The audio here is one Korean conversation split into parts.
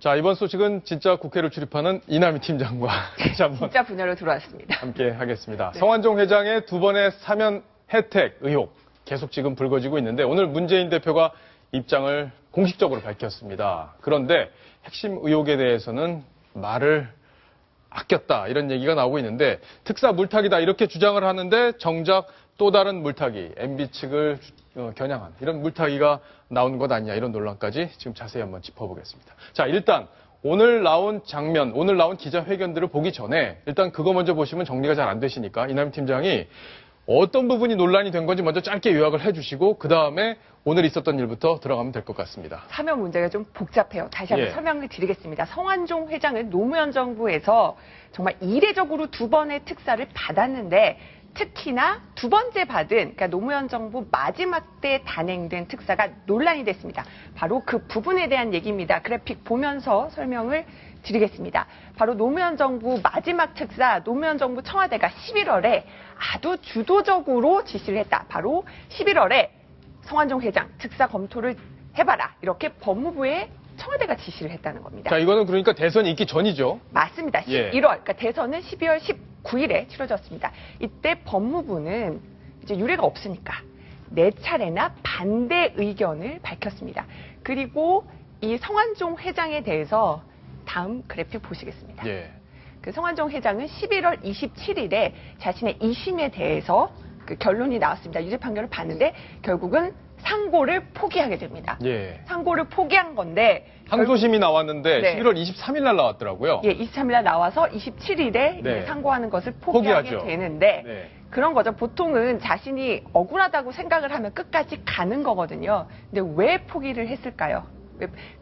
자, 이번 소식은 진짜 국회를 출입하는 이남희 팀장과 다시 한번 진짜 분야로 들어왔습니다. 함께 하겠습니다. 네. 성완종 회장의 두 번의 사면 혜택 의혹 계속 지금 불거지고 있는데 오늘 문재인 대표가 입장을 공식적으로 밝혔습니다. 그런데 핵심 의혹에 대해서는 말을 아꼈다 이런 얘기가 나오고 있는데 특사 물타기다 이렇게 주장을 하는데 정작 또 다른 물타기, MB 측을 겨냥한 이런 물타기가 나온 것 아니냐 이런 논란까지 지금 자세히 한번 짚어보겠습니다. 자, 일단 오늘 나온 장면, 오늘 나온 기자회견들을 보기 전에 일단 그거 먼저 보시면 정리가 잘 안 되시니까 이남희 팀장이 어떤 부분이 논란이 된 건지 먼저 짧게 요약을 해주시고 그 다음에 오늘 있었던 일부터 들어가면 될 것 같습니다. 사면 문제가 좀 복잡해요. 다시 한번 설명을 드리겠습니다. 성완종 회장은 노무현 정부에서 정말 이례적으로 두 번의 특사를 받았는데 특히나 두 번째 받은 그러니까 노무현 정부 마지막 때 단행된 특사가 논란이 됐습니다. 바로 그 부분에 대한 얘기입니다. 그래픽 보면서 설명을 드리겠습니다. 바로 노무현 정부 마지막 특사 노무현 정부 청와대가 11월에 아주 주도적으로 지시를 했다. 바로 11월에 성완종 회장 특사 검토를 해봐라. 이렇게 법무부에 청와대가 지시를 했다는 겁니다. 자, 이거는 그러니까 대선이 있기 전이죠. 맞습니다. 11월. 예. 그러니까 대선은 12월 19일에 치러졌습니다. 이때 법무부는 이제 유례가 없으니까 4차례나 반대 의견을 밝혔습니다. 그리고 이 성완종 회장에 대해서 다음 그래픽 보시겠습니다. 예. 그 성완종 회장은 11월 27일에 자신의 2심에 대해서 그 결론이 나왔습니다. 유죄 판결을 받는데 결국은 상고를 포기하게 됩니다. 예. 상고를 포기한 건데 항소심이 나왔는데 네. 11월 23일 날 나왔더라고요. 예, 23일 날 나와서 27일에 네. 상고하는 것을 포기하게 포기하죠. 되는데 네. 그런 거죠. 보통은 자신이 억울하다고 생각을 하면 끝까지 가는 거거든요. 근데 왜 포기를 했을까요?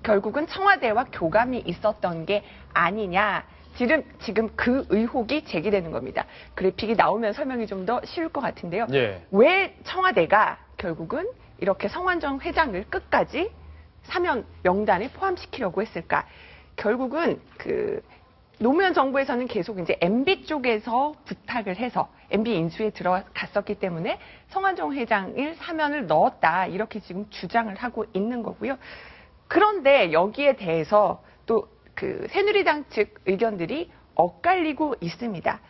결국은 청와대와 교감이 있었던 게 아니냐. 지금 그 의혹이 제기되는 겁니다. 그래픽이 나오면 설명이 좀 더 쉬울 것 같은데요. 예. 왜 청와대가 결국은 이렇게 성완종 회장을 끝까지 사면 명단에 포함시키려고 했을까? 결국은 그 노무현 정부에서는 계속 이제 MB 쪽에서 부탁을 해서 MB 인수에 들어갔었기 때문에 성완종 회장을 사면을 넣었다 이렇게 지금 주장을 하고 있는 거고요. 그런데 여기에 대해서 또 그 새누리당 측 의견들이 엇갈리고 있습니다.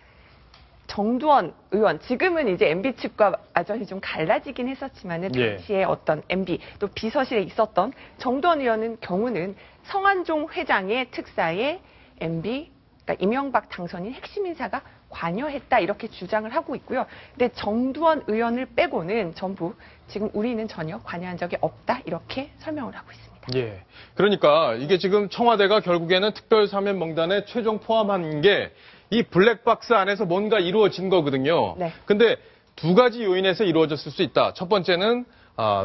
정두원 의원, 지금은 이제 MB 측과 아전이 좀 갈라지긴 했었지만은 예. 당시에 어떤 MB 또 비서실에 있었던 정두원 의원은 경우는 성완종 회장의 특사에 MB, 그러니까 이명박 당선인 핵심 인사가 관여했다 이렇게 주장을 하고 있고요. 근데 정두원 의원을 빼고는 전부 지금 우리는 전혀 관여한 적이 없다 이렇게 설명을 하고 있습니다. 예. 그러니까 이게 지금 청와대가 결국에는 특별 사면 명단에 최종 포함한 게 이 블랙박스 안에서 뭔가 이루어진 거거든요. 네. 근데 두 가지 요인에서 이루어졌을 수 있다. 첫 번째는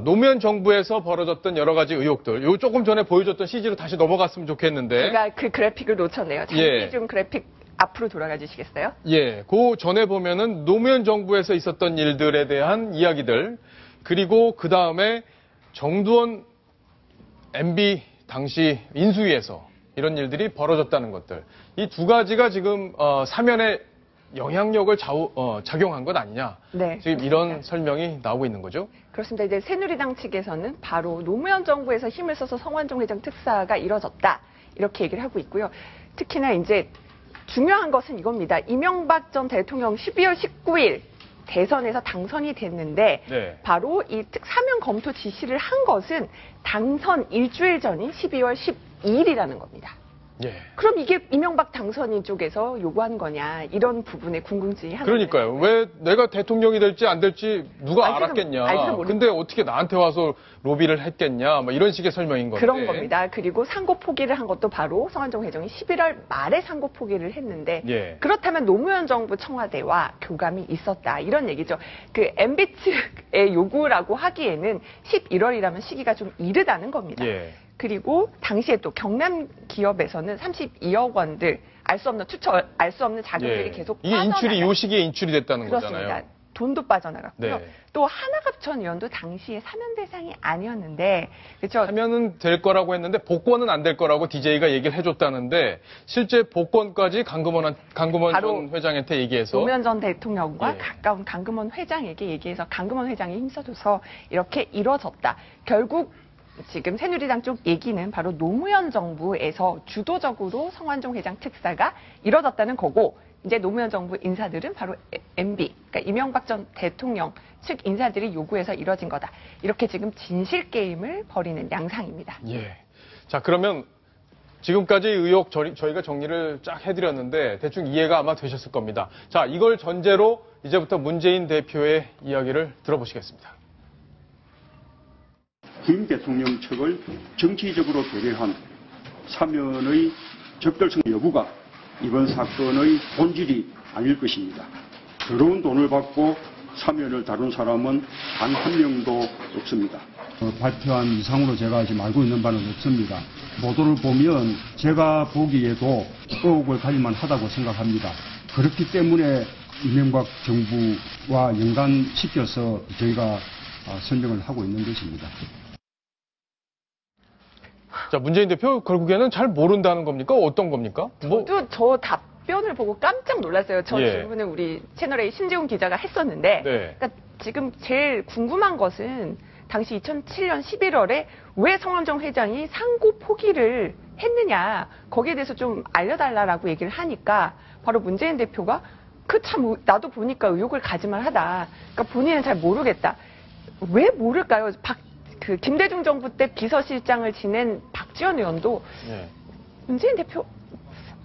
노무현 정부에서 벌어졌던 여러 가지 의혹들. 요 조금 전에 보여줬던 CG로 다시 넘어갔으면 좋겠는데. 제가 그 그래픽을 놓쳤네요. 잠시 예. 좀 그래픽 앞으로 돌아가 주시겠어요? 예. 그 전에 보면은 노무현 정부에서 있었던 일들에 대한 이야기들. 그리고 그 다음에 정두원 MB 당시 인수위에서 이런 일들이 벌어졌다는 것들. 이 두 가지가 지금 사면에 영향력을 작용한 것 아니냐. 네. 지금 이런 설명이 나오고 있는 거죠. 그렇습니다. 이제 새누리당 측에서는 바로 노무현 정부에서 힘을 써서 성완종 회장 특사가 이뤄졌다. 이렇게 얘기를 하고 있고요. 특히나 이제 중요한 것은 이겁니다. 이명박 전 대통령 12월 19일 대선에서 당선이 됐는데 네. 바로 이 사면 검토 지시를 한 것은 당선 일주일 전인 12월 12일이라는 겁니다. 예. 그럼 이게 이명박 당선인 쪽에서 요구한 거냐 이런 부분에 궁금증이 하는 그러니까요. 왜 내가 대통령이 될지 안 될지 누가 알지도 알았겠냐. 모르- 근데 어떻게 나한테 와서 로비를 했겠냐. 뭐 이런 식의 설명인 건데. 그런 겁니다. 그리고 상고 포기를 한 것도 바로 성완종 회장이 11월 말에 상고 포기를 했는데 예. 그렇다면 노무현 정부 청와대와 교감이 있었다 이런 얘기죠. 그 MB 측의 요구라고 하기에는 11월이라면 시기가 좀 이르다는 겁니다. 예. 그리고 당시에 또 경남 기업에서는 32억 원들 알 수 없는 알 수 없는 자금들이 예. 계속 이게 인출이 빠져나가- 요 시기에 인출이 됐다는 그렇습니다. 거잖아요. 돈도 빠져나갔고요. 네. 또 하나갑천 의원도 당시에 사면 대상이 아니었는데 그렇죠. 하면은 될 거라고 했는데 복권은 안 될 거라고 DJ가 얘기를 해줬다는데 실제 복권까지 강금원 바로 전 회장한테 얘기해서 노무현 전 대통령과 예. 가까운 강금원 회장에게 얘기해서 강금원 회장이 힘써줘서 이렇게 이뤄졌다. 결국 지금 새누리당 쪽 얘기는 바로 노무현 정부에서 주도적으로 성완종 회장 특사가 이뤄졌다는 거고, 이제 노무현 정부 인사들은 바로 MB, 그러니까 이명박 전 대통령 측 인사들이 요구해서 이뤄진 거다. 이렇게 지금 진실 게임을 벌이는 양상입니다. 예. 자, 그러면 지금까지 의혹 저희가 정리를 쫙 해드렸는데 대충 이해가 아마 되셨을 겁니다. 자, 이걸 전제로 이제부터 문재인 대표의 이야기를 들어보시겠습니다. 김 대통령 측을 정치적으로 배려한 사면의 적절성 여부가 이번 사건의 본질이 아닐 것입니다. 더러운 돈을 받고 사면을 다룬 사람은 단 한 명도 없습니다. 발표한 이상으로 제가 지금 알고 있는 바는 없습니다. 보도를 보면 제가 보기에도 의혹을 가질만 하다고 생각합니다. 그렇기 때문에 이명박 정부와 연관시켜서 저희가 설명을 하고 있는 것입니다. 자, 문재인 대표 결국에는 잘 모른다는 겁니까? 어떤 겁니까? 저도 저 답변을 보고 깜짝 놀랐어요. 저 예. 질문을 우리 채널A 신재훈 기자가 했었는데, 네. 그러니까 지금 제일 궁금한 것은 당시 2007년 11월에 왜 성완종 회장이 상고 포기를 했느냐, 거기에 대해서 좀 알려달라라고 얘기를 하니까 바로 문재인 대표가 그 참 나도 보니까 의혹을 가지만 하다. 그러니까 본인은 잘 모르겠다. 왜 모를까요? 김대중 정부 때 비서실장을 지낸 박지원 의원도 예. 문재인 대표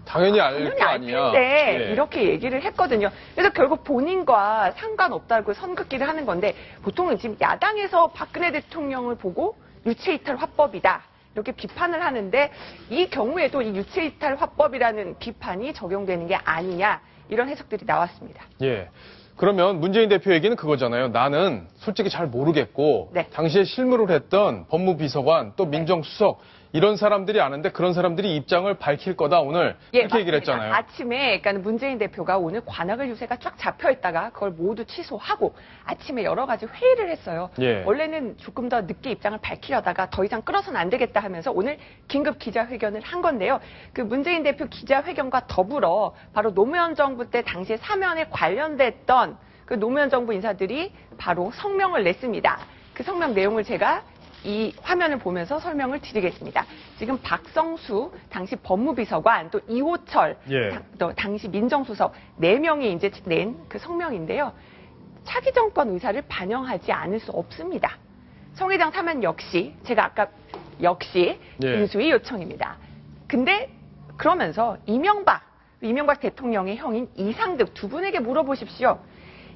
당연히 알 당연히 거 알 아니야. 텐데 예. 이렇게 얘기를 했거든요. 그래서 결국 본인과 상관없다고 선긋기를 하는 건데, 보통은 지금 야당에서 박근혜 대통령을 보고 유체이탈 화법이다 이렇게 비판을 하는데, 이 경우에도 이 유체이탈 화법이라는 비판이 적용되는 게 아니냐, 이런 해석들이 나왔습니다. 예. 그러면 문재인 대표 얘기는 그거잖아요. 나는 솔직히 잘 모르겠고 네. 당시에 실무를 했던 법무비서관 또 민정수석 이런 사람들이 아는데 그런 사람들이 입장을 밝힐 거다 오늘 이렇게 얘기를 맞습니다. 했잖아요. 아침에 그러니까 문재인 대표가 오늘 관악을 유세가 쫙 잡혀 있다가 그걸 모두 취소하고 아침에 여러 가지 회의를 했어요. 예. 원래는 조금 더 늦게 입장을 밝히려다가 더 이상 끌어서는 안 되겠다 하면서 오늘 긴급 기자회견을 한 건데요. 그 문재인 대표 기자회견과 더불어 바로 노무현 정부 때 당시에 사면에 관련됐던 그 노무현 정부 인사들이 바로 성명을 냈습니다. 그 성명 내용을 제가 이 화면을 보면서 설명을 드리겠습니다. 지금 박성수 당시 법무비서관 또 이호철 예. 또 당시 민정수석 4명이 이제 낸 그 성명인데요. 차기 정권 의사를 반영하지 않을 수 없습니다. 성 회장 사면 역시 제가 아까 역시 예. 인수위 요청입니다. 근데 그러면서 이명박 대통령의 형인 이상득 두 분에게 물어보십시오.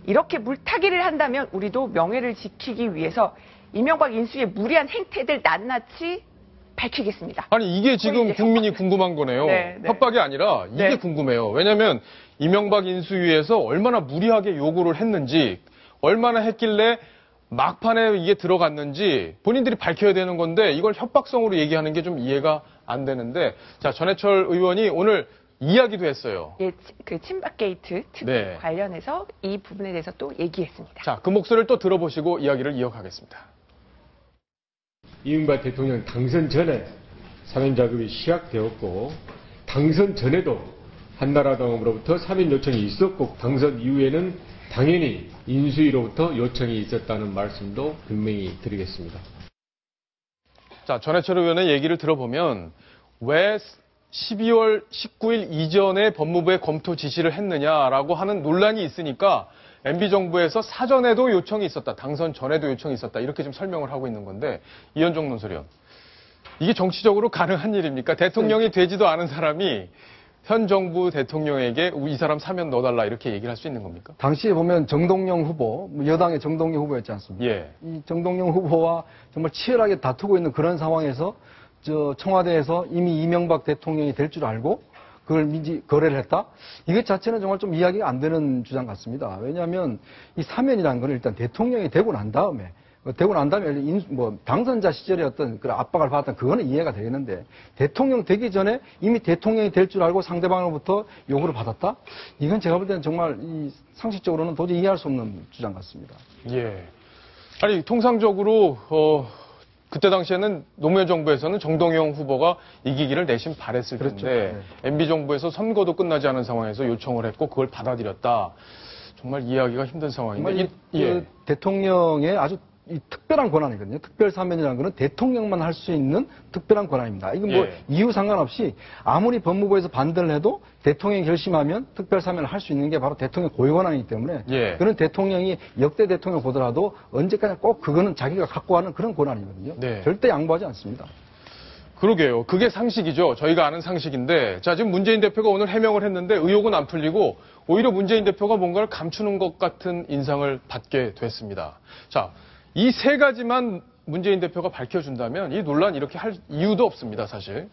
이렇게 물타기를 한다면 우리도 명예를 지키기 위해서 이명박 인수위의 무리한 행태들 낱낱이 밝히겠습니다. 아니 이게 지금 국민이 궁금한 거네요. 네, 네. 협박이 아니라 이게 네. 궁금해요. 왜냐하면 이명박 인수위에서 얼마나 무리하게 요구를 했는지, 얼마나 했길래 막판에 이게 들어갔는지 본인들이 밝혀야 되는 건데 이걸 협박성으로 얘기하는 게 좀 이해가 안 되는데, 자, 전해철 의원이 오늘 이야기도 했어요. 예, 그 친박 게이트 특히 네. 관련해서 이 부분에 대해서 또 얘기했습니다. 자, 그 목소리를 또 들어보시고 이야기를 이어가겠습니다. 이명박 대통령 당선 전에 사면 작업이 시작되었고, 당선 전에도 한나라당으로부터 사면 요청이 있었고, 당선 이후에는 당연히 인수위로부터 요청이 있었다는 말씀도 분명히 드리겠습니다. 자, 전해철 의원의 얘기를 들어보면 왜 12월 19일 이전에 법무부에 검토 지시를 했느냐라고 하는 논란이 있으니까 MB정부에서 사전에도 요청이 있었다, 당선 전에도 요청이 있었다, 이렇게 좀 설명을 하고 있는 건데, 이현종 논설위원, 이게 정치적으로 가능한 일입니까? 대통령이 되지도 않은 사람이 현 정부 대통령에게 이 사람 사면 넣어달라 이렇게 얘기를 할 수 있는 겁니까? 당시에 보면 정동영 후보, 여당의 정동영 후보였지 않습니까? 예. 이 정동영 후보와 정말 치열하게 다투고 있는 그런 상황에서 청와대에서 이미 이명박 대통령이 될 줄 알고 그걸 민지 거래를 했다? 이것 자체는 정말 좀 이야기가 안 되는 주장 같습니다. 왜냐하면 이 사면이라는 건 일단 대통령이 되고 난 다음에 당선자 시절에 어떤 그런 압박을 받았던 그거는 이해가 되겠는데, 대통령 되기 전에 이미 대통령이 될 줄 알고 상대방으로부터 요구를 받았다? 이건 제가 볼 때는 정말 상식적으로는 도저히 이해할 수 없는 주장 같습니다. 예. 아니, 통상적으로, 그때 당시에는 노무현 정부에서는 정동영 후보가 이기기를 내심 바랬을 텐데, 그렇죠. 네. MB정부에서 선거도 끝나지 않은 상황에서 요청을 했고, 그걸 받아들였다. 정말 이해하기가 힘든 상황인데. 정말 대통령의 아주 이 특별한 권한이거든요. 특별 사면이라는 거는 대통령만 할 수 있는 특별한 권한입니다. 이건 뭐 예. 이유 상관없이 아무리 법무부에서 반대를 해도 대통령이 결심하면 특별 사면을 할 수 있는 게 바로 대통령 고유 권한이기 때문에 예. 그런 대통령이 역대 대통령 보더라도 언제까지 꼭 그거는 자기가 갖고 하는 그런 권한이거든요. 네. 절대 양보하지 않습니다. 그러게요. 그게 상식이죠. 저희가 아는 상식인데, 자, 지금 문재인 대표가 오늘 해명을 했는데 의혹은 안 풀리고 오히려 문재인 대표가 뭔가를 감추는 것 같은 인상을 받게 됐습니다. 자, 이 세 가지만 문재인 대표가 밝혀준다면 이 논란 이렇게 할 이유도 없습니다, 사실.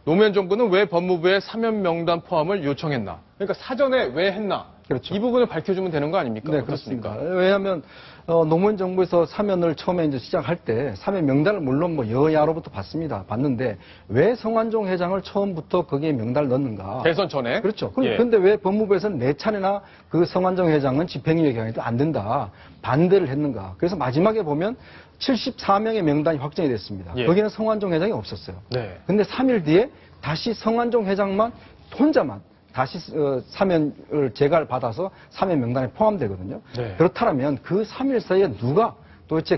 노무현 정부는 왜 법무부에 사면 명단 포함을 요청했나? 그러니까 사전에 왜 했나? 그렇죠. 이 부분을 밝혀주면 되는 거 아닙니까? 네, 어떻습니까? 그렇습니다. 왜냐하면 노무현 정부에서 사면을 처음에 이제 시작할 때 사면 명단을 물론 뭐 여야로부터 받습니다. 받는데 왜 성완종 회장을 처음부터 거기에 명단을 넣는가? 대선 전에. 그렇죠. 예. 그런데 왜 법무부에서는 4차례나 그 성완종 회장은 집행유예 기간에도 안 된다. 반대를 했는가? 그래서 마지막에 보면 74명의 명단이 확정이 됐습니다. 예. 거기는 성완종 회장이 없었어요. 네. 근데 3일 뒤에 다시 성완종 회장만 혼자만 다시 사면을 재가를 받아서 사면 명단에 포함되거든요. 네. 그렇다면 그 3일 사이에 누가 도대체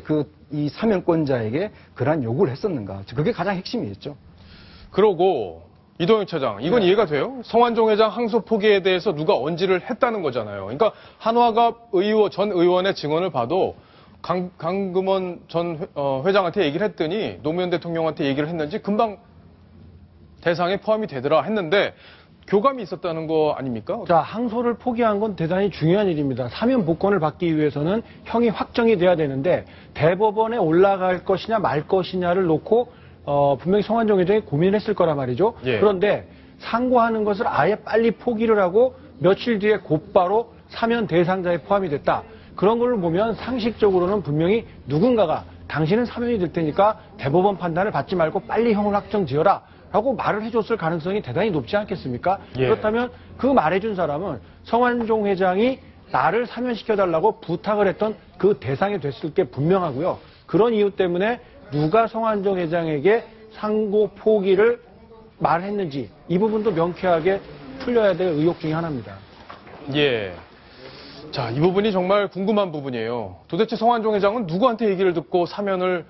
이 사면권자에게 그러한 요구를 했었는가? 그게 가장 핵심이었죠. 그러고 이동영 차장, 이건 이해가 돼요? 성완종 회장 항소 포기에 대해서 누가 언지를 했다는 거잖아요. 그러니까 한화갑 전 의원의 증언을 봐도 강금원 전 회장한테 얘기를 했더니 노무현 대통령한테 얘기를 했는지 금방 대상에 포함이 되더라 했는데 교감이 있었다는 거 아닙니까? 자, 항소를 포기한 건 대단히 중요한 일입니다. 사면 복권을 받기 위해서는 형이 확정이 돼야 되는데 대법원에 올라갈 것이냐 말 것이냐를 놓고 분명히 성완종 회장이 고민을 했을 거란 말이죠. 예. 그런데 상고하는 것을 아예 빨리 포기를 하고 며칠 뒤에 곧바로 사면 대상자에 포함이 됐다. 그런 걸로 보면 상식적으로는 분명히 누군가가 당신은 사면이 될 테니까 대법원 판단을 받지 말고 빨리 형을 확정지어라. 라고 말을 해줬을 가능성이 대단히 높지 않겠습니까? 예. 그렇다면 그 말해준 사람은 성완종 회장이 나를 사면시켜달라고 부탁을 했던 그 대상이 됐을 게 분명하고요. 그런 이유 때문에 누가 성완종 회장에게 상고 포기를 말했는지 이 부분도 명쾌하게 풀려야 될 의혹 중에 하나입니다. 예. 자, 이 부분이 정말 궁금한 부분이에요. 도대체 성완종 회장은 누구한테 얘기를 듣고 사면을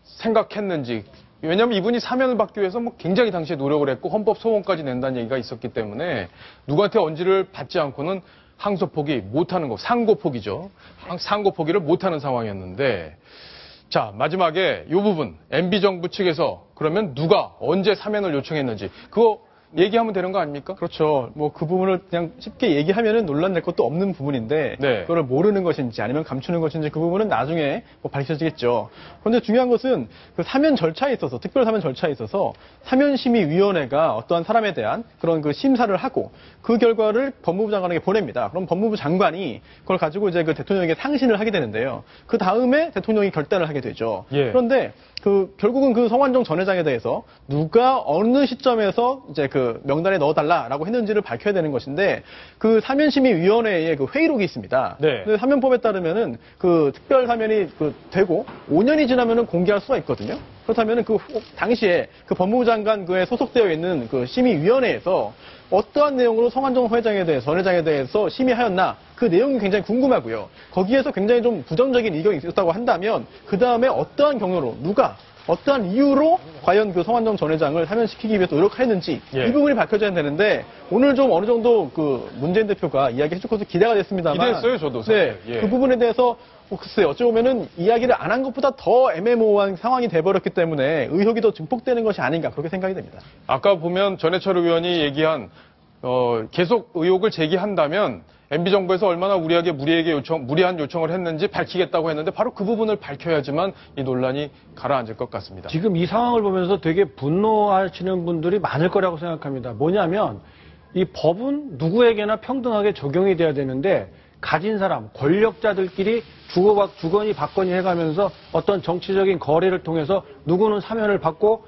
생각했는지. 왜냐하면 이분이 사면을 받기 위해서 뭐 굉장히 당시에 노력을 했고 헌법 소원까지 낸다는 얘기가 있었기 때문에 누구한테 언지를 받지 않고는 항소 포기 못하는 거, 상고 포기죠. 상고 포기를 못하는 상황이었는데 자, 마지막에 이 부분 MB 정부 측에서 그러면 누가 언제 사면을 요청했는지 그거 얘기하면 되는 거 아닙니까? 그렇죠. 뭐 그 부분을 그냥 쉽게 얘기하면은 논란 낼 것도 없는 부분인데 네. 그거를 모르는 것인지 아니면 감추는 것인지 그 부분은 나중에 뭐 밝혀지겠죠. 그런데 중요한 것은 그 사면 절차에 있어서 특별 사면 절차에 있어서 사면심의위원회가 어떠한 사람에 대한 그런 그 심사를 하고 그 결과를 법무부 장관에게 보냅니다. 그럼 법무부 장관이 그걸 가지고 이제 그 대통령에게 상신을 하게 되는데요. 그 다음에 대통령이 결단을 하게 되죠. 예. 그런데 결국은 그 성완종 전 회장에 대해서 누가 어느 시점에서 이제 그 명단에 넣어달라라고 했는지를 밝혀야 되는 것인데 그 사면심의위원회의 그 회의록이 있습니다. 네. 그 사면법에 따르면은 그 특별 사면이 되고 5년이 지나면은 공개할 수가 있거든요. 그렇다면은 당시에 그 법무부 장관 그에 소속되어 있는 그 심의위원회에서 어떠한 내용으로 성완종 회장에 대해서 전 회장에 대해서 심의하였나 그 내용이 굉장히 궁금하고요. 거기에서 굉장히 좀 부정적인 의견이 있었다고 한다면 그 다음에 어떠한 경로로 누가 어떠한 이유로 과연 그 성완종 전 회장을 사면시키기 위해서 노력했는지 예. 이 부분이 밝혀져야 되는데 오늘 좀 어느 정도 그 문재인 대표가 이야기해 주고서 기대가 됐습니다만 기대했어요, 저도 사실. 네, 예. 그 부분에 대해서 글쎄 어찌 보면은 이야기를 안 한 것보다 더 애매모호한 상황이 돼버렸기 때문에 의혹이 더 증폭되는 것이 아닌가 그렇게 생각이 됩니다. 아까 보면 전해철 의원이 얘기한 계속 의혹을 제기한다면 MB정부에서 얼마나 무리한 요청을 했는지 밝히겠다고 했는데 바로 그 부분을 밝혀야지만 이 논란이 가라앉을 것 같습니다. 지금 이 상황을 보면서 되게 분노하시는 분들이 많을 거라고 생각합니다. 뭐냐면 이 법은 누구에게나 평등하게 적용이 돼야 되는데 가진 사람, 권력자들끼리 주거니 받거니 해가면서 어떤 정치적인 거래를 통해서 누구는 사면을 받고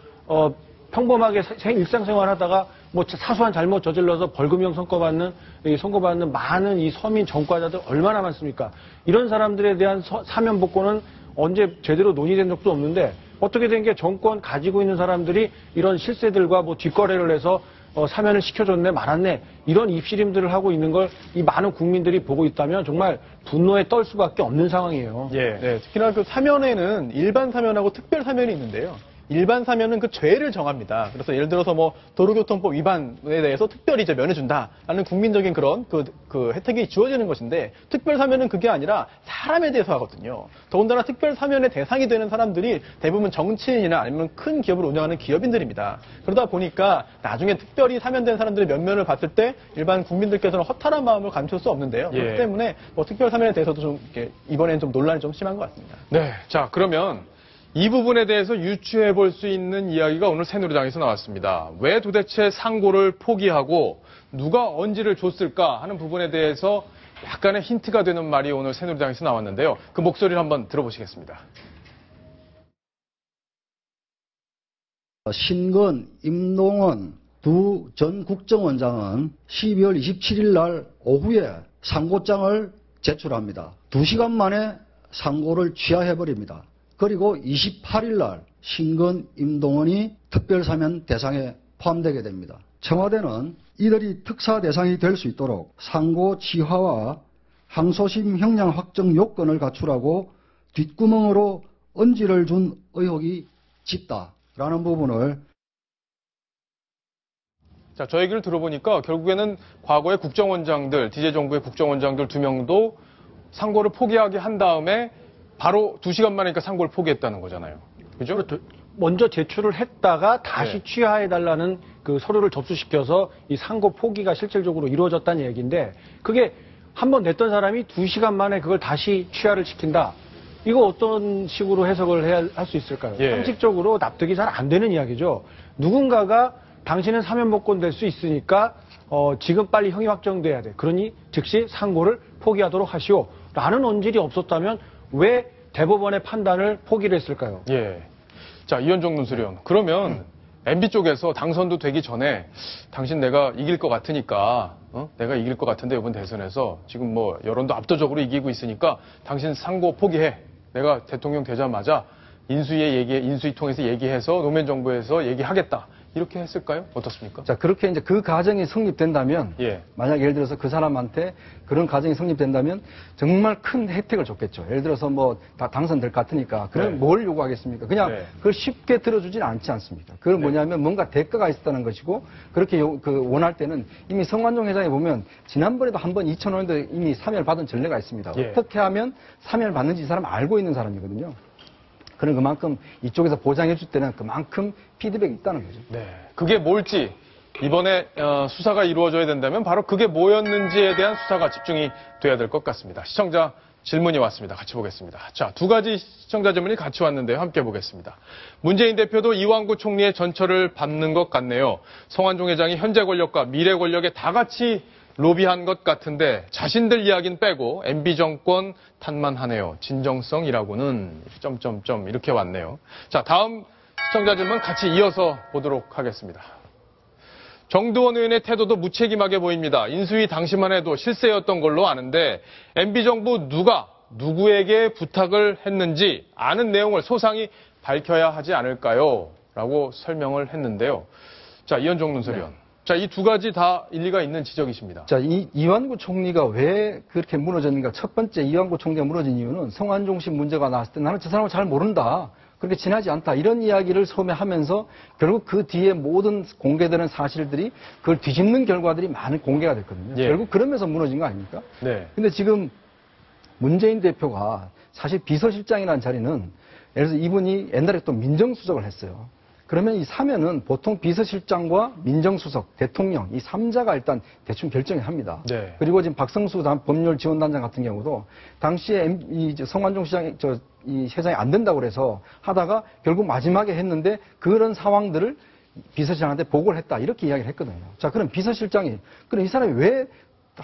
평범하게 일상생활하다가 뭐 사소한 잘못 저질러서 벌금형 선고받는 많은 이 서민 전과자들 얼마나 많습니까? 이런 사람들에 대한 사면 복권은 언제 제대로 논의된 적도 없는데 어떻게 된 게 정권 가지고 있는 사람들이 이런 실세들과 뭐 뒷거래를 해서 사면을 시켜줬네 말았네 이런 입시림들을 하고 있는 걸 이 많은 국민들이 보고 있다면 정말 분노에 떨 수밖에 없는 상황이에요. 예. 네, 특히나 그 사면에는 일반 사면하고 특별 사면이 있는데요. 일반 사면은 그 죄를 정합니다. 그래서 예를 들어서 뭐 도로교통법 위반에 대해서 특별히 이제 면해준다라는 국민적인 그런 그 혜택이 주어지는 것인데 특별 사면은 그게 아니라 사람에 대해서 하거든요. 더군다나 특별 사면의 대상이 되는 사람들이 대부분 정치인이나 아니면 큰 기업을 운영하는 기업인들입니다. 그러다 보니까 나중에 특별히 사면된 사람들의 면면을 봤을 때 일반 국민들께서는 허탈한 마음을 감출 수 없는데요. 예. 그렇기 때문에 뭐 특별 사면에 대해서도 좀 이렇게 이번에는 좀 논란이 좀 심한 것 같습니다. 네. 자, 그러면 이 부분에 대해서 유추해 볼 수 있는 이야기가 오늘 새누리당에서 나왔습니다. 왜 도대체 상고를 포기하고 누가 언지를 줬을까 하는 부분에 대해서 약간의 힌트가 되는 말이 오늘 새누리당에서 나왔는데요. 그 목소리를 한번 들어보시겠습니다. 신건, 임동원 두 전 국정원장은 12월 27일 날 오후에 상고장을 제출합니다. 2시간 만에 상고를 취하해버립니다. 그리고 28일 날 신건, 임동원이 특별사면 대상에 포함되게 됩니다. 청와대는 이들이 특사 대상이 될 수 있도록 상고 취하와 항소심 형량 확정 요건을 갖추라고 뒷구멍으로 언지를 준 의혹이 짙다라는 부분을 자, 저 얘기를 들어보니까 결국에는 과거의 국정원장들, DJ 정부의 국정원장들 2명도 상고를 포기하게 한 다음에 바로 2시간 만이니까 상고를 포기했다는 거잖아요. 그죠? 그렇죠. 먼저 제출을 했다가 다시 네. 취하해달라는 그 서류를 접수시켜서 이 상고 포기가 실질적으로 이루어졌다는 얘기인데 그게 한번 냈던 사람이 2시간 만에 그걸 다시 취하를 시킨다. 이거 어떤 식으로 해석을 할 수 있을까요? 예. 상식적으로 납득이 잘 안 되는 이야기죠. 누군가가 당신은 사면복권 될 수 있으니까 지금 빨리 형이 확정돼야 돼. 그러니 즉시 상고를 포기하도록 하시오. 라는 언질이 없었다면 왜 대법원의 판단을 포기를 했을까요? 예. 자, 이현종 논술위원. 그러면 MB 쪽에서 당선도 되기 전에 당신 내가 이길 것 같으니까, 내가 이길 것 같은데 이번 대선에서 지금 뭐 여론도 압도적으로 이기고 있으니까 당신 상고 포기해. 내가 대통령 되자마자 인수위 통해서 얘기해서 노무현 정부에서 얘기하겠다. 이렇게 했을까요? 어떻습니까? 자, 그렇게 이제 그 가정이 성립된다면, 예. 만약 예를 들어서 그 사람한테 그런 가정이 성립된다면 정말 큰 혜택을 줬겠죠. 예를 들어서 뭐 다 당선될 것 같으니까. 그럼 네. 뭘 요구하겠습니까? 그냥 네. 그걸 쉽게 들어주진 않지 않습니까? 그건 뭐냐면 뭔가 대가가 있었다는 것이고, 그렇게 원할 때는 이미 성완종 회장에 보면 지난번에도 한번 2005년도에 이미 사면을 받은 전례가 있습니다. 예. 어떻게 하면 사면을 받는지 이 사람 알고 있는 사람이거든요. 그런 그만큼 이쪽에서 보장해 줄 때는 그만큼 피드백이 있다는 거죠. 네. 그게 뭘지 이번에 수사가 이루어져야 된다면 바로 그게 뭐였는지에 대한 수사가 집중이 돼야 될 것 같습니다. 시청자 질문이 왔습니다. 같이 보겠습니다. 자, 2가지 시청자 질문이 같이 왔는데요. 함께 보겠습니다. 문재인 대표도 이완구 총리의 전철을 밟는 것 같네요. 성완종 회장이 현재 권력과 미래 권력에 다 같이 로비한 것 같은데 자신들 이야기는 빼고 MB 정권 탓만 하네요. 진정성이라고는 점점점 이렇게 왔네요. 자, 다음 시청자 질문 같이 이어서 보도록 하겠습니다. 정두원 의원의 태도도 무책임하게 보입니다. 인수위 당시만 해도 실세였던 걸로 아는데 MB 정부 누가 누구에게 부탁을 했는지 아는 내용을 소상히 밝혀야 하지 않을까요? 라고 설명을 했는데요. 자, 이현종 논설위원. 네. 자, 이 2가지 다 일리가 있는 지적이십니다. 자, 이완구 총리가 왜 그렇게 무너졌는가? 첫 번째, 이완구 총리가 무너진 이유는 성완종 씨 문제가 나왔을 때 나는 저 사람을 잘 모른다. 그렇게 친하지 않다. 이런 이야기를 처음에 하면서 결국 그 뒤에 모든 공개되는 사실들이 그걸 뒤집는 결과들이 많은 공개가 됐거든요. 예. 결국 그러면서 무너진 거 아닙니까? 네. 근데 지금 문재인 대표가 사실 비서실장이라는 자리는 예를 들어서 이분이 옛날에 또 민정수석을 했어요. 그러면 이 사면은 보통 비서실장과 민정수석, 대통령 이 3자가 일단 대충 결정을 합니다. 네. 그리고 지금 박성수 법률지원단장 같은 경우도 당시에 이 성완종 시장이 이 회장이 안 된다고 그래서 하다가 결국 마지막에 했는데 그런 상황들을 비서실장한테 보고를 했다 이렇게 이야기를 했거든요. 자, 그럼 비서실장이 그럼 이 사람이 왜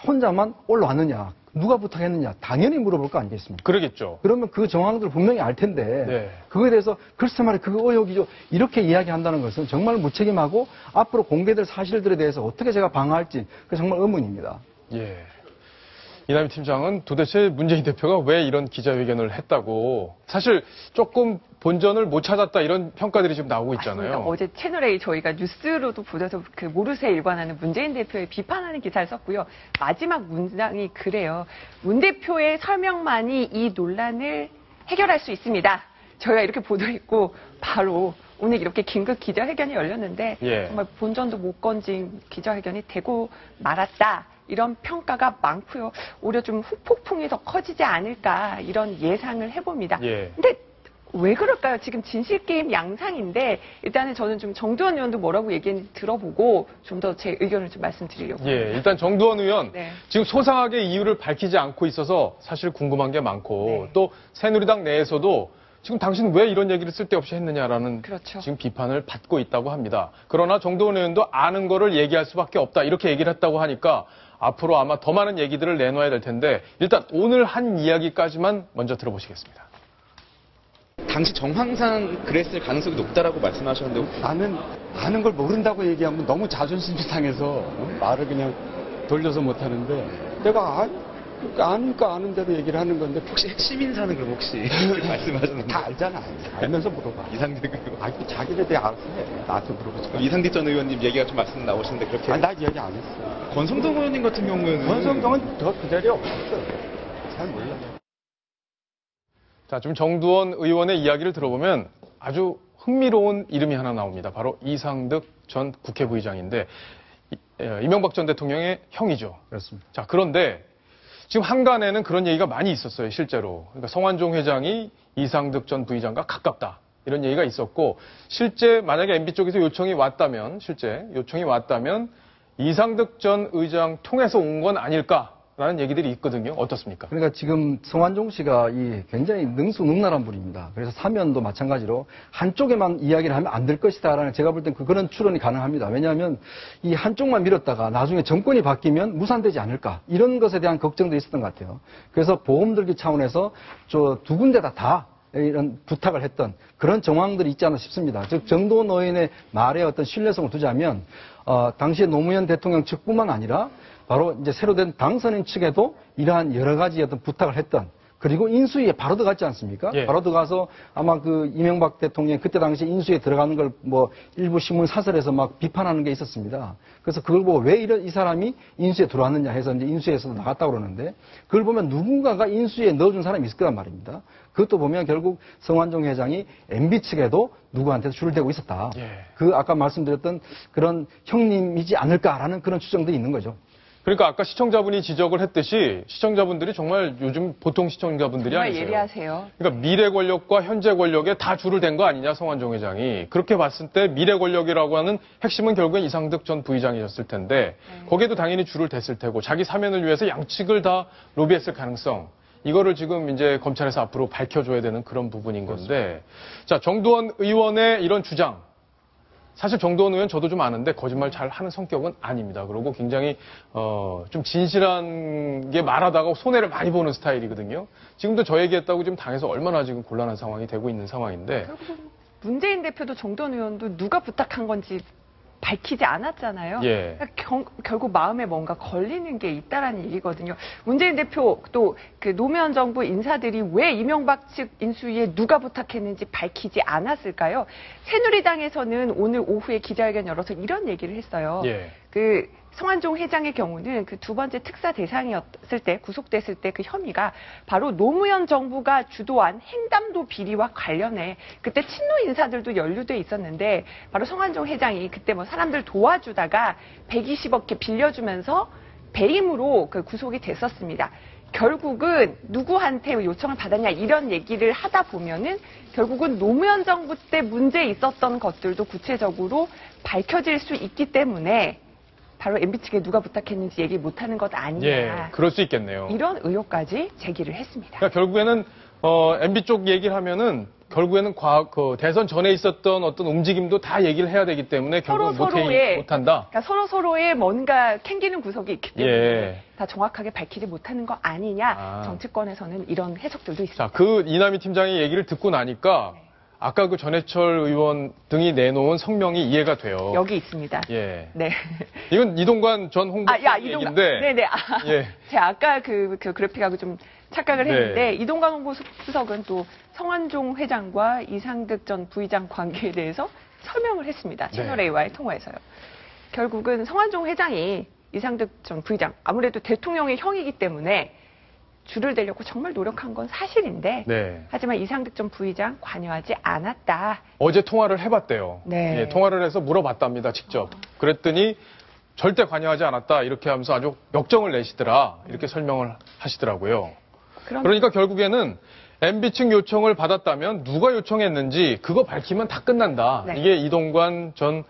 혼자만 올라왔느냐? 누가 부탁했느냐? 당연히 물어볼 거 아니겠습니까? 그러겠죠. 그러면 그 정황들을 분명히 알 텐데 네. 그거에 대해서 글쎄 말이야 그거 의혹이죠. 이렇게 이야기한다는 것은 정말 무책임하고 앞으로 공개될 사실들에 대해서 어떻게 제가 방어할지 그 정말 의문입니다. 예. 이남희 팀장은 도대체 문재인 대표가 왜 이런 기자회견을 했다고 사실 조금 본전을 못 찾았다 이런 평가들이 지금 나오고 있잖아요. 맞습니다. 어제 채널A 저희가 뉴스로도 보도해서 그 모르쇠에 일관하는 문재인 대표의 비판하는 기사를 썼고요. 마지막 문장이 그래요. 문 대표의 설명만이 이 논란을 해결할 수 있습니다. 저희가 이렇게 보도했고 바로 오늘 이렇게 긴급 기자회견이 열렸는데 예. 정말 본전도 못 건진 기자회견이 되고 말았다. 이런 평가가 많고요. 오히려 좀 후폭풍이 더 커지지 않을까 이런 예상을 해봅니다. 예. 근데 왜 그럴까요? 지금 진실게임 양상인데 일단은 저는 좀 정두원 의원도 뭐라고 얘기했는지 들어보고 좀 더 제 의견을 좀 말씀드리려고. 예, 일단 정두원 의원 네. 지금 소상하게 이유를 밝히지 않고 있어서 사실 궁금한 게 많고 네. 또 새누리당 내에서도 지금 당신 왜 이런 얘기를 쓸데없이 했느냐라는 그렇죠. 지금 비판을 받고 있다고 합니다. 그러나 정두원 의원도 아는 거를 얘기할 수밖에 없다 이렇게 얘기를 했다고 하니까 앞으로 아마 더 많은 얘기들을 내놓아야 될 텐데 일단 오늘 한 이야기까지만 먼저 들어보시겠습니다. 당시 정황상 그랬을 가능성이 높다라고 말씀하셨는데 나는 아는 걸 모른다고 얘기하면 너무 자존심이 상해서 말을 그냥 돌려서 못 하는데 내가 아니까 아는 대로 얘기를 하는 건데 혹시 핵심 인사는 그럼 혹시 말씀하셨는데 다 알잖아. 알면서 물어봐. 이상득 의원. 아, 자기네들이 알아서 해. 나한테 물어보지 마. 이상득 전 의원님 얘기가 좀 말씀 나오시는데 그렇게 나 얘기 안 했어. 권성동 의원님 같은 경우에는 권성동은 그 자리에 없었어. 잘 몰라. 자, 좀 정두원 의원의 이야기를 들어보면 아주 흥미로운 이름이 하나 나옵니다. 바로 이상득 전 국회부의장인데 이명박 전 대통령의 형이죠. 그렇습니다. 자, 그런데 지금 한간에는 그런 얘기가 많이 있었어요, 실제로. 그러니까 성완종 회장이 이상득 전 부의장과 가깝다. 이런 얘기가 있었고, 실제 만약에 MB 쪽에서 요청이 왔다면, 이상득 전 의장 통해서 온 건 아닐까라는 얘기들이 있거든요. 어떻습니까? 그러니까 지금 성완종 씨가 굉장히 능수능란한 분입니다. 그래서 사면도 마찬가지로 한쪽에만 이야기를 하면 안 될 것이다라는 제가 볼 땐 그런 추론이 가능합니다. 왜냐하면 이 한쪽만 밀었다가 나중에 정권이 바뀌면 무산되지 않을까 이런 것에 대한 걱정도 있었던 것 같아요. 그래서 보험 들기 차원에서 저 두 군데다 다 이런 부탁을 했던 그런 정황들이 있지 않나 싶습니다. 즉 정도원 의원의 말에 어떤 신뢰성을 두자면 당시에 노무현 대통령 측뿐만 아니라 바로 이제 새로 된 당선인 측에도 이러한 여러 가지 어떤 부탁을 했던 그리고 인수위에 바로 들어갔지 않습니까? 예. 바로 들어가서 아마 그 이명박 대통령 그때 당시 인수위에 들어가는 걸 뭐 일부 신문 사설에서 막 비판하는 게 있었습니다. 그래서 그걸 보고 왜 이 사람이 인수위에 들어왔느냐 해서 이제 인수위에서도 나갔다고 그러는데 그걸 보면 누군가가 인수위에 넣어준 사람이 있을 거란 말입니다. 그것도 보면 결국 성완종 회장이 MB 측에도 누구한테도 줄을 대고 있었다. 예. 그 아까 말씀드렸던 그런 형님이지 않을까라는 그런 추정들이 있는 거죠. 그러니까 아까 시청자분이 지적을 했듯이 시청자분들이 정말 요즘 보통 시청자분들이 정말 아니세요. 예리하세요. 그러니까 미래 권력과 현재 권력에 다 줄을 댄 거 아니냐 성완종 회장이. 그렇게 봤을 때 미래 권력이라고 하는 핵심은 결국엔 이상득 전 부의장이었을 텐데 거기에도 당연히 줄을 댔을 테고 자기 사면을 위해서 양측을 다 로비했을 가능성. 이거를 지금 이제 검찰에서 앞으로 밝혀줘야 되는 그런 부분인 건데. 자, 정두원 의원의 이런 주장. 사실 정두원 의원 저도 좀 아는데 거짓말 잘 하는 성격은 아닙니다. 그리고 굉장히 좀 진실한 게 말하다가 손해를 많이 보는 스타일이거든요. 지금도 저 얘기했다고 지금 당에서 얼마나 지금 곤란한 상황이 되고 있는 상황인데. 결국은 문재인 대표도 정두원 의원도 누가 부탁한 건지 밝히지 않았잖아요. 예. 그러니까 결국 마음에 뭔가 걸리는 게 있다라는 얘기거든요. 문재인 대표 또 그 노무현 정부 인사들이 왜 이명박 측 인수위에 누가 부탁했는지 밝히지 않았을까요? 새누리당에서는 오늘 오후에 기자회견 열어서 이런 얘기를 했어요. 예. 그 성완종 회장의 경우는 그 두 번째 특사 대상이었을 때 구속됐을 때 그 혐의가 바로 노무현 정부가 주도한 행담도 비리와 관련해 그때 친노 인사들도 연루돼 있었는데 바로 성완종 회장이 그때 뭐 사람들 도와주다가 120억 개 빌려주면서 배임으로 그 구속이 됐었습니다. 결국은 누구한테 요청을 받았냐 이런 얘기를 하다 보면은 결국은 노무현 정부 때 문제 있었던 것들도 구체적으로 밝혀질 수 있기 때문에 바로 MB 측에 누가 부탁했는지 얘기 못하는 것 아니냐. 예, 그럴 수 있겠네요. 이런 의혹까지 제기를 했습니다. 그러니까 결국에는 MB 쪽 얘기를 하면은 결국에는 대선 전에 있었던 어떤 움직임도 다 얘기를 해야 되기 때문에 결국 못한다. 그러니까 서로의 뭔가 캥기는 구석이 있기 때문에 예. 다 정확하게 밝히지 못하는 거 아니냐. 정치권에서는 이런 해석들도 있습니다. 자, 그 이남희 팀장의 얘기를 듣고 나니까 아까 그 전해철 의원 등이 내놓은 성명이 이해가 돼요. 여기 있습니다. 예. 네. 이건 이동관 전 홍보수석 이동관. 얘기인데. 네네. 예. 제가 아까 그 그래픽하고 좀 착각을 네. 했는데 이동관 홍보수석은 또 성완종 회장과 이상득 전 부의장 관계에 대해서 설명을 했습니다. 채널A와의 통화에서요. 결국은 성완종 회장이 이상득 전 부의장, 아무래도 대통령의 형이기 때문에 줄을 대려고 정말 노력한 건 사실인데 네. 하지만 이상득 전 부의장 관여하지 않았다. 어제 통화를 해봤대요. 네. 예, 통화를 해서 물어봤답니다, 직접. 그랬더니 절대 관여하지 않았다, 이렇게 하면서 아주 역정을 내시더라, 이렇게 설명을 하시더라고요. 그러니까 결국에는 MB 측 요청을 받았다면 누가 요청했는지 그거 밝히면 다 끝난다. 네. 이게 이동관 전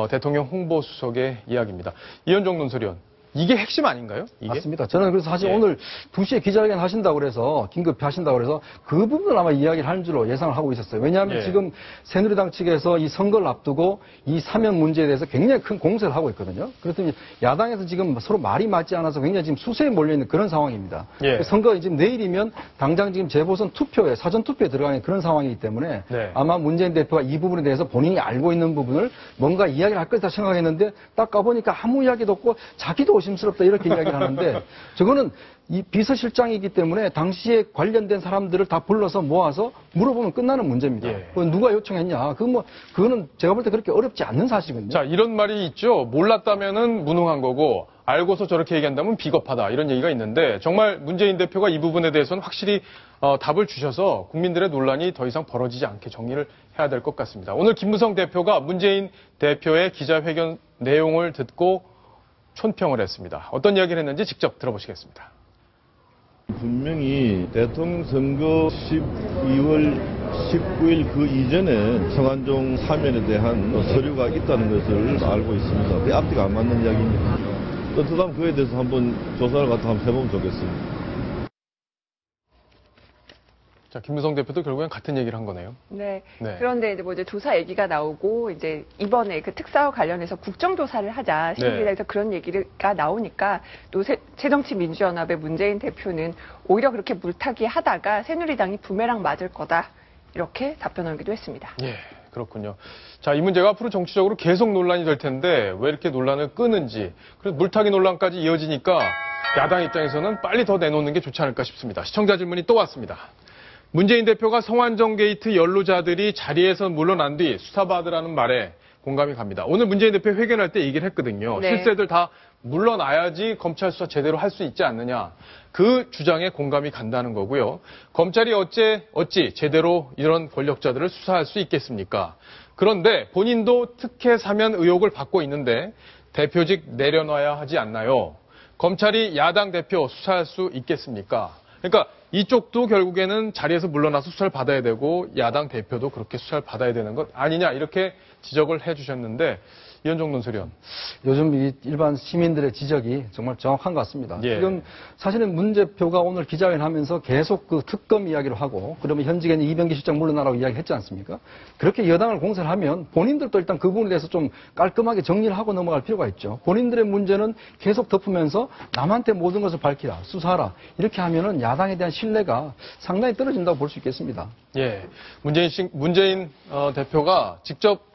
대통령 홍보수석의 이야기입니다. 이현정 논설위원, 이게 핵심 아닌가요? 이게? 맞습니다. 저는 그래서 사실 예. 오늘 2시에 기자회견 하신다고 그래서 긴급히 하신다고 그래서 그 부분을 아마 이야기를 하는 줄로 예상을 하고 있었어요. 왜냐하면 예. 지금 새누리당 측에서 이 선거를 앞두고 이 사면 문제에 대해서 굉장히 큰 공세를 하고 있거든요. 그렇더니 야당에서 지금 서로 말이 맞지 않아서 굉장히 지금 수세에 몰려있는 그런 상황입니다. 예. 선거 지금 내일이면 당장 지금 재보선 투표에 사전 투표에 들어가는 그런 상황이기 때문에 네. 아마 문재인 대표가 이 부분에 대해서 본인이 알고 있는 부분을 뭔가 이야기를 할 것이다 생각했는데 딱 가보니까 아무 이야기도 없고 자기도 의심스럽다 이렇게 이야기를 하는데 저거는 이 비서실장이기 때문에 당시에 관련된 사람들을 다 불러서 모아서 물어보면 끝나는 문제입니다. 예. 그건 누가 요청했냐? 그거는 제가 볼 때 그렇게 어렵지 않는 사실이거든요. 자, 이런 말이 있죠. 몰랐다면은 무능한 거고, 알고서 저렇게 얘기한다면 비겁하다, 이런 얘기가 있는데, 정말 문재인 대표가 이 부분에 대해서는 확실히 답을 주셔서 국민들의 논란이 더 이상 벌어지지 않게 정리를 해야 될 것 같습니다. 오늘 김무성 대표가 문재인 대표의 기자회견 내용을 듣고 촌평을 했습니다. 어떤 이야기를 했는지 직접 들어보시겠습니다. 분명히 대통령 선거 12월 19일 그 이전에 성완종 사면에 대한 서류가 있다는 것을 알고 있습니다. 그게 앞뒤가 안 맞는 이야기입니다. 떳떳하면 그에 대해서 한번 조사를 갖다 한번 해보면 좋겠습니다. 자, 김무성 대표도 결국엔 같은 얘기를 한 거네요. 네. 네. 그런데 이제 조사 얘기가 나오고 이제 이번에 그 특사와 관련해서 국정조사를 하자 새누리당에서 그런 얘기가 나오니까 또 새정치민주연합의 문재인 대표는 오히려 그렇게 물타기 하다가 새누리당이 부메랑 맞을 거다 이렇게 답변하기도 했습니다. 예, 그렇군요. 자, 이 문제가 앞으로 정치적으로 계속 논란이 될 텐데 왜 이렇게 논란을 끄는지, 그래서 물타기 논란까지 이어지니까 야당 입장에서는 빨리 더 내놓는 게 좋지 않을까 싶습니다. 시청자 질문이 또 왔습니다. 문재인 대표가 성완종 게이트 연루자들이 자리에서 물러난 뒤 수사받으라는 말에 공감이 갑니다. 오늘 문재인 대표 회견할 때 얘기를 했거든요. 네. 실세들 다 물러나야지 검찰 수사 제대로 할 수 있지 않느냐. 그 주장에 공감이 간다는 거고요. 검찰이 어찌 제대로 이런 권력자들을 수사할 수 있겠습니까? 그런데 본인도 특혜 사면 의혹을 받고 있는데 대표직 내려놔야 하지 않나요? 검찰이 야당 대표 수사할 수 있겠습니까? 그러니까 이쪽도 결국에는 자리에서 물러나서 수사를 받아야 되고 야당 대표도 그렇게 수사를 받아야 되는 것 아니냐, 이렇게 지적을 해주셨는데, 이현정 논설위원. 요즘 이 일반 시민들의 지적이 정말 정확한 것 같습니다. 예. 지금 사실은 문 대표가 오늘 기자회견 하면서 계속 그 특검 이야기를 하고, 그러면 현직에는 이병기 실장 물러나라고 이야기했지 않습니까? 그렇게 여당을 공세를 하면 본인들도 일단 그 부분에 대해서 좀 깔끔하게 정리를 하고 넘어갈 필요가 있죠. 본인들의 문제는 계속 덮으면서 남한테 모든 것을 밝히라, 수사하라, 이렇게 하면은 야당에 대한 신뢰가 상당히 떨어진다고 볼 수 있겠습니다. 예. 문재인 대표가 직접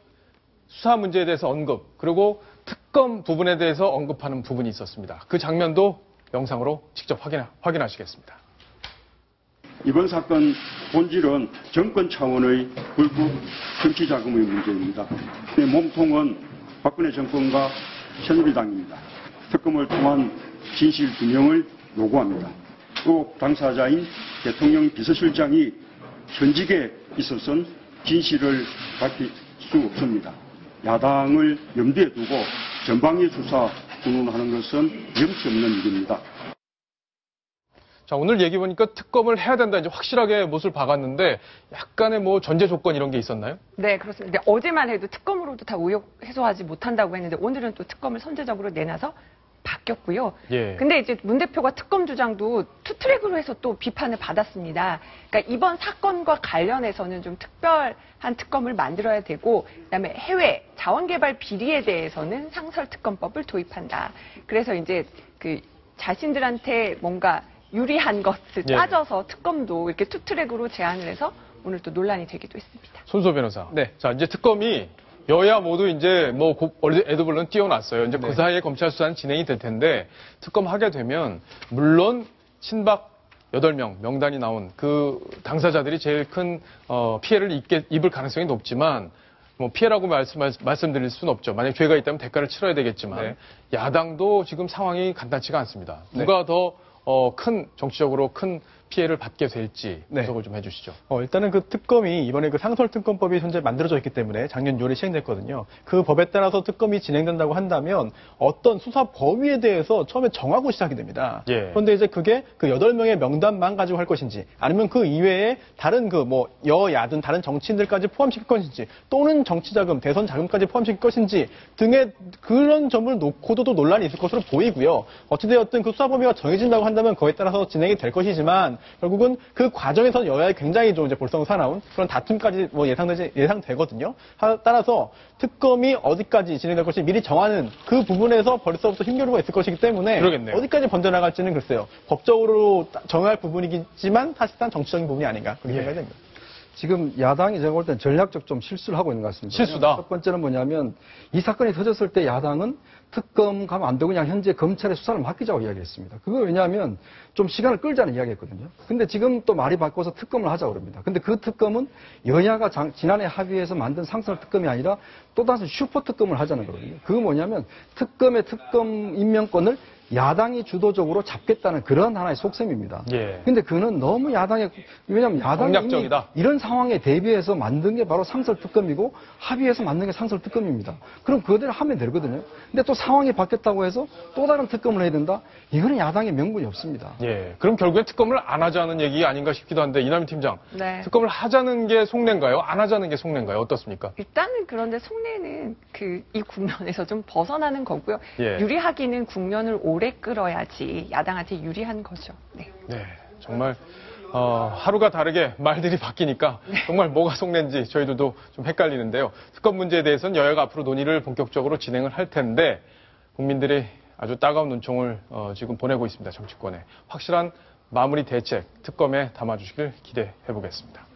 수사 문제에 대해서 언급, 그리고 특검 부분에 대해서 언급하는 부분이 있었습니다. 그 장면도 영상으로 직접 확인하시겠습니다. 이번 사건 본질은 정권 차원의 불법 정치자금의 문제입니다. 몸통은 박근혜 정권과 새누리당입니다. 특검을 통한 진실 규명을 요구합니다. 또 당사자인 대통령 비서실장이 현직에 있어서는 진실을 밝힐 수 없습니다. 야당을 염두에 두고 전방위 수사 운운하는 것은 염치 없는 일입니다. 자, 오늘 얘기 보니까 특검을 해야 된다, 이제 확실하게 못을 박았는데 약간의 뭐 전제 조건 이런 게 있었나요? 네, 그렇습니다. 어제만 해도 특검으로도 다 의혹 해소하지 못한다고 했는데 오늘은 또 특검을 선제적으로 내놔서 바뀌었고요. 예. 근데 이제 문 대표가 특검 주장도 투트랙으로 해서 또 비판을 받았습니다. 그러니까 이번 사건과 관련해서는 좀 특별한 특검을 만들어야 되고, 그다음에 해외 자원개발 비리에 대해서는 상설특검법을 도입한다. 그래서 이제 그 자신들한테 뭔가 유리한 것을 예. 따져서 특검도 이렇게 투트랙으로 제안을 해서 오늘 또 논란이 되기도 했습니다. 손소 변호사. 네. 자, 이제 특검이 여야 모두 이제 뭐 애도불론 띄워놨어요. 이제 그 사이에 검찰 수사는 진행이 될 텐데 특검 하게 되면 물론 친박 8명 명단이 나온 그 당사자들이 제일 큰 피해를 입을 가능성이 높지만 뭐 피해라고 말씀드릴 수는 없죠. 만약 죄가 있다면 대가를 치러야 되겠지만 야당도 지금 상황이 간단치가 않습니다. 누가 더 정치적으로 큰 피해를 받게 될지 분석을 좀 해주시죠. 일단은 그 특검이 이번에 그 상설특검법이 현재 만들어져 있기 때문에 작년 6월에 시행됐거든요. 그 법에 따라서 특검이 진행된다고 한다면 어떤 수사 범위에 대해서 처음에 정하고 시작이 됩니다. 그런데 이제 그게 그 8명의 명단만 가지고 할 것인지 아니면 그 이외에 다른 그 뭐 여야든 다른 정치인들까지 포함시킬 것인지 또는 정치자금, 대선 자금까지 포함시킬 것인지 등의 그런 점을 놓고도 또 논란이 있을 것으로 보이고요. 어찌되었든 그 수사 범위가 정해진다고 한다면 그에 따라서 진행이 될 것이지만 결국은 그 과정에서 여야의 굉장히 좀 이제 볼썽사나운 그런 다툼까지 뭐 예상되거든요. 따라서 특검이 어디까지 진행될 것이 미리 정하는 그 부분에서 벌써부터 힘겨루가 있을 것이기 때문에 그러겠네요. 어디까지 번져나갈지는 글쎄요. 법적으로 정할 부분이겠지만 사실상 정치적인 부분이 아닌가 그렇게 생각이 됩니다. 지금 야당이 제가 볼 때는 전략적 좀 실수를 하고 있는 것 같습니다. 실수다. 첫 번째는 뭐냐면 이 사건이 터졌을 때 야당은 특검 가면 안 되고 그냥 현재 검찰의 수사를 맡기자고 이야기했습니다. 그거 왜냐하면 좀 시간을 끌자는 이야기했거든요. 근데 지금 또 말이 바꿔서 특검을 하자고 그럽니다. 근데 그 특검은 여야가 지난해 합의해서 만든 상설 특검이 아니라 또 다른 슈퍼 특검을 하자는 거거든요. 그거 뭐냐면 특검의 특검 임명권을 야당이 주도적으로 잡겠다는 그런 하나의 속셈입니다. 근데 그는 너무 왜냐하면 야당이 공략적이다. 이런 상황에 대비해서 만든 게 바로 상설특검이고 합의해서 만든 게 상설특검입니다. 그럼 그대로 하면 되거든요. 근데 또 상황이 바뀌었다고 해서 또 다른 특검을 해야 된다? 이거는 야당의 명분이 없습니다. 그럼 결국엔 특검을 안 하자는 얘기 아닌가 싶기도 한데 이남희 팀장, 특검을 하자는 게 속내인가요? 안 하자는 게 속내인가요? 어떻습니까? 일단은 그런데 속내는 이 국면에서 좀 벗어나는 거고요. 유리하기는 국면을 오래 끌어야지 야당한테 유리한 거죠. 네, 정말 하루가 다르게 말들이 바뀌니까 정말 뭐가 속내인지 저희들도 좀 헷갈리는데요. 특검 문제에 대해서는 여야가 앞으로 논의를 본격적으로 진행을 할 텐데 국민들이 아주 따가운 눈총을 지금 보내고 있습니다. 정치권에. 확실한 마무리 대책 특검에 담아주시길 기대해 보겠습니다.